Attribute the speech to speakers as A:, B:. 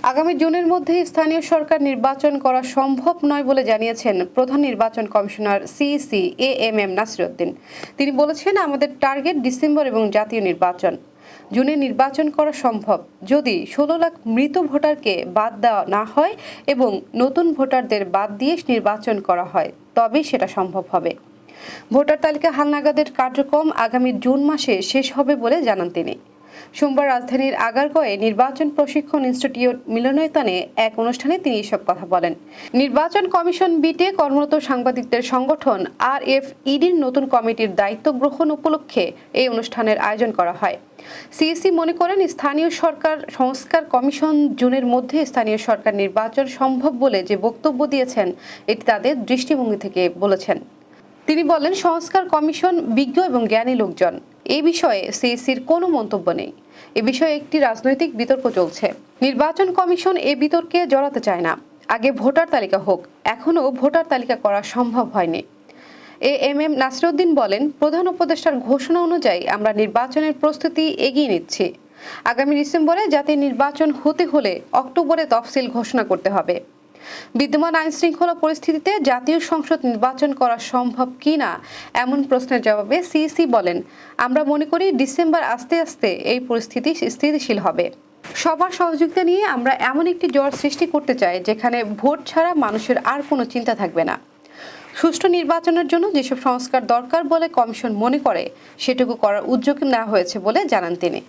A: আগামী জুনের মধ্যে স্থানীয় সরকার নির্বাচন করা সম্ভব নয় বলে জানিয়েছেন প্রধান নির্বাচন কমিশনার সিইসি এএমএম নাসিরউদ্দিন। তিনি বলেছেন, আমাদের টার্গেট ডিসেম্বর এবং জাতীয় নির্বাচন। জুনে নির্বাচন করা সম্ভব যদি 16 লাখ মৃত ভোটারকে বাদ দেওয়া না হয় এবং নতুন ভোটারদের বাদ দিয়ে নির্বাচন করা হয়, তবেই সেটা সম্ভব হবে। ভোটার তালিকা হালনাগাদের কার্যক্রম আগামী জুন মাসে শেষ হবে বলে জানান তিনি। সোমবার রাজধানীর আগারগাঁওয়ে নির্বাচন প্রশিক্ষণ ইনস্টিটিউট মিলনায়তনে এক অনুষ্ঠানে তিনি এসব কথা বলেন। নির্বাচন কমিশন বিটে কর্মরত সাংবাদিকদের সংগঠন RFEDর নতুন কমিটির দায়িত্ব গ্রহণ উপলক্ষে এই অনুষ্ঠানের আয়োজন করা হয়। সিইসি মনে করেন, স্থানীয় সরকার সংস্কার কমিশন জুনের মধ্যে স্থানীয় সরকার নির্বাচন সম্ভব বলে যে বক্তব্য দিয়েছেন, এটি তাদের দৃষ্টিভঙ্গি থেকে বলেছেন। তিনি বলেন, সংস্কার কমিশন বিজ্ঞ এবং জ্ঞানী লোকজন। এই বিষয়ে সিইসির কোনো মন্তব্য নেই। এ বিষয়ে একটি রাজনৈতিক বিতর্ক চলছে। নির্বাচন কমিশন এ বিতর্কে জড়াতে চায় না। আগে ভোটার তালিকা হোক। এখনও ভোটার তালিকা করা সম্ভব হয়নি। এএমএম নাসিরউদ্দিন বলেন, প্রধান উপদেষ্টার ঘোষণা অনুযায়ী আমরা নির্বাচনের প্রস্তুতি এগিয়ে নিচ্ছি। আগামী ডিসেম্বরে জাতীয় নির্বাচন হতে হলে অক্টোবরে তফসিল ঘোষণা করতে হবে। বিদ্যমান আইনশৃঙ্খলা পরিস্থিতিতে জাতীয় সংসদ নির্বাচন করা সম্ভব কিনা এমন প্রশ্নের জবাবে সিইসি বলেন, আমরা মনে করি ডিসেম্বর আস্তে আস্তে এই পরিস্থিতি স্থিতিশীল হবে। সবার সহযোগিতা নিয়ে আমরা এমন একটি জোয়ার সৃষ্টি করতে চাই যেখানে ভোট ছাড়া মানুষের আর কোনো চিন্তা থাকবে না। সুষ্ঠু নির্বাচনের জন্য যেসব সংস্কার দরকার বলে কমিশন মনে করে, সেটুকু করার উদ্যোগ নেওয়া হয়েছে বলে জানান তিনি।